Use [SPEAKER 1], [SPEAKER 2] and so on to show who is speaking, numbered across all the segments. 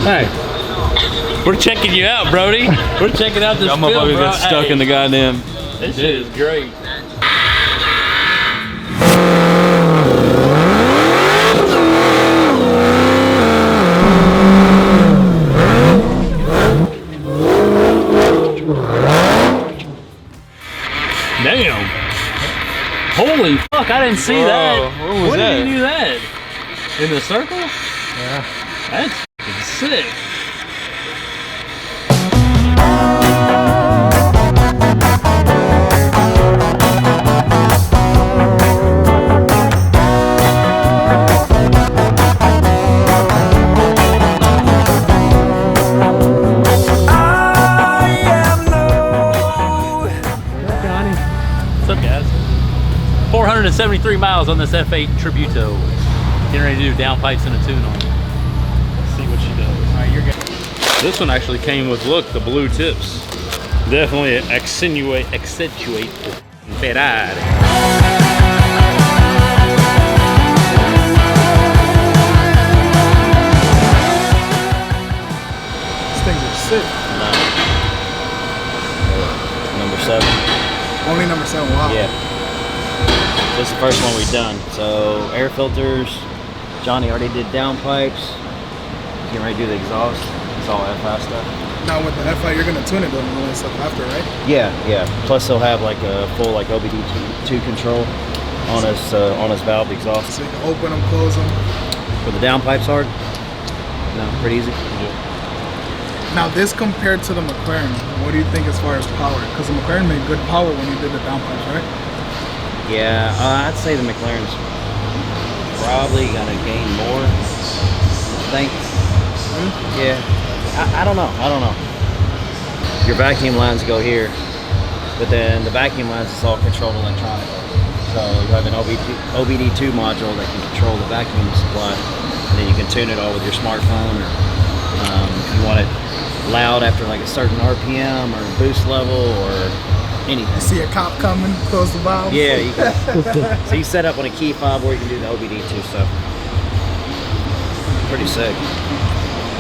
[SPEAKER 1] Hey, we're checking you out, Brody. We're checking out this film, bro.
[SPEAKER 2] Got stuck in the goddamn.
[SPEAKER 1] This shit is great. Damn. Holy fuck, I didn't see that.
[SPEAKER 2] What
[SPEAKER 1] did you do that? In the circle?
[SPEAKER 2] Yeah.
[SPEAKER 1] That's fucking sick. What's up, guys? 473 miles on this F8 Tributo. Getting ready to do downpipes and a tune on it. Let's see what she does. All right, you're good. This one actually came with, look, the blue tips. Definitely accentuate the Ferrari.
[SPEAKER 3] These things are sick.
[SPEAKER 4] Number 7.
[SPEAKER 3] Only number 7, wow.
[SPEAKER 4] Yeah. This is the first one we've done. So air filters, Johnny already did downpipes. He's getting ready to do the exhaust. It's all FI stuff.
[SPEAKER 3] Now with the FI, you're gonna tune it and all that stuff after, right?
[SPEAKER 4] Yeah, yeah. Plus he'll have like a full like OBD2 control on his valve exhaust.
[SPEAKER 3] So you can open them, close them.
[SPEAKER 4] For the downpipes hard? No, pretty easy.
[SPEAKER 3] Now this compared to the McLaren, what do you think as far as power? Because the McLaren made good power when you did the downpipes, right?
[SPEAKER 4] Yeah, I'd say the McLaren's probably gonna gain more. I think. Yeah. I don't know. Your vacuum lines go here, but then the vacuum lines is all controlled electronically. So you have an OBD2 module that can control the vacuum supply, and then you can tune it all with your smartphone, or if you want it loud after like a certain RPM or boost level or anything.
[SPEAKER 3] You see a cop coming, close the valve.
[SPEAKER 4] Yeah, you can. So you set up on a key fob where you can do the OBD2 stuff. Pretty sick.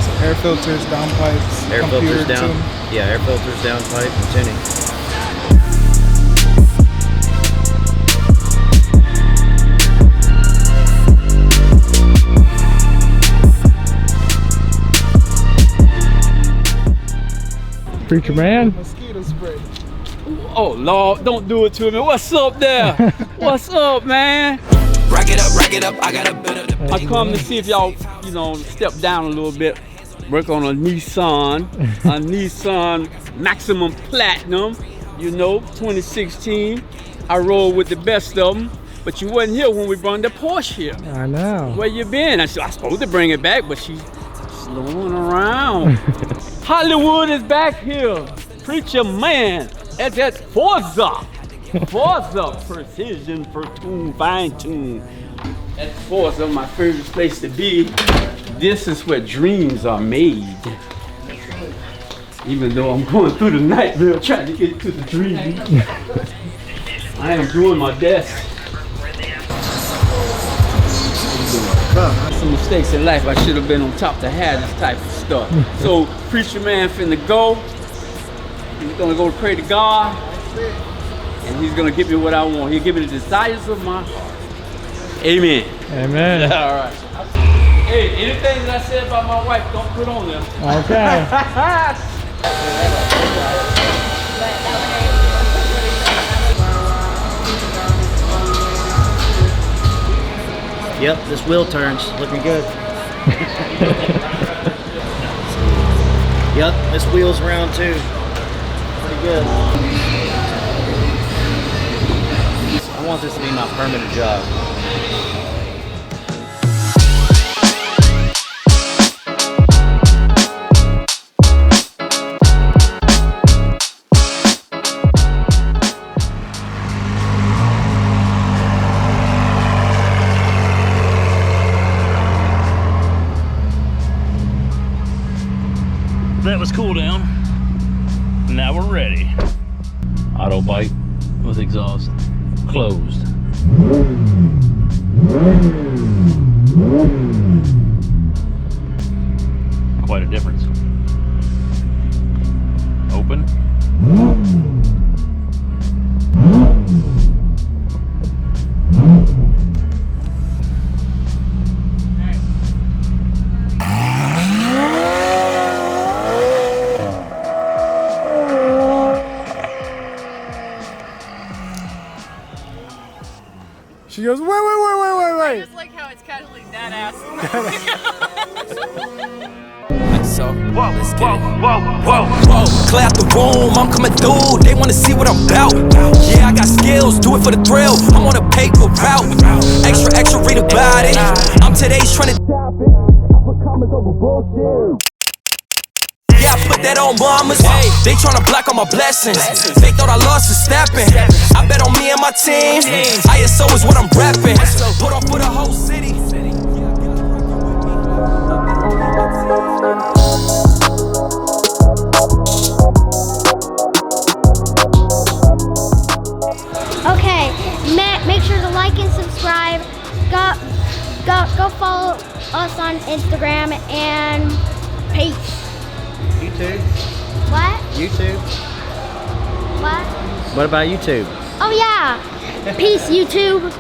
[SPEAKER 3] So air filters, downpipes,
[SPEAKER 4] Air filters down.
[SPEAKER 3] tune.
[SPEAKER 4] Yeah, air filters, downpipe, and tuning.
[SPEAKER 2] Preacher man.
[SPEAKER 3] Mosquito spray.
[SPEAKER 1] Oh, Lord, don't do it to me. What's up there? What's up, man?
[SPEAKER 5] Rack it up, I got a bit of the
[SPEAKER 1] I come to see if y'all, you know, step down a little bit. Work on a Nissan Maximum Platinum, you know, 2016. I roll with the best of them, but you wasn't here when we brought the Porsche here.
[SPEAKER 2] I know.
[SPEAKER 1] Where you been? I supposed to bring it back, but she's slowing around. Hollywood is back here. Preacher man at that Forza Precision for tune, fine tune. That's Forza, my favorite place to be. This is where dreams are made. Even though I'm going through the nightmare trying to get to the dream, I am doing my best. Some mistakes in life, I should have been on top to have this type of stuff. So, preacher man finna go. He's gonna go pray to God, and he's gonna give me what I want. He'll give me the desires of my heart. Amen.
[SPEAKER 2] Amen.
[SPEAKER 1] All right. Hey, anything that I said about my wife, don't put on there.
[SPEAKER 2] Okay.
[SPEAKER 4] Yep, this wheel turns. Looking good. Yep, this wheel's round too. Pretty good. I want this to be my permanent job.
[SPEAKER 1] That was cool down. Now we're ready. Auto bite with exhaust closed. quite a difference. Open.
[SPEAKER 3] She goes, wait.
[SPEAKER 6] I just like how it's kind of like that ass.
[SPEAKER 5] So, let's get it. Whoa. Clear out the room, I'm coming through. They wanna see what I'm about. Yeah, I got skills, do it for the thrill. I'm on a paper route. Extra, read about it. I'm today's trying to top it. I put commas over bullshit. Yeah, I put that on mamas. They tryna block all my blessings. They thought I lost for stepping. I bet on me and my team. ISO is what I'm repping. Put on for the whole city.
[SPEAKER 7] Okay, make sure to like and subscribe. Go follow us on Instagram and peace.
[SPEAKER 4] YouTube?
[SPEAKER 7] What?
[SPEAKER 4] YouTube?
[SPEAKER 7] What?
[SPEAKER 4] What about YouTube?
[SPEAKER 7] Oh yeah. Peace, YouTube.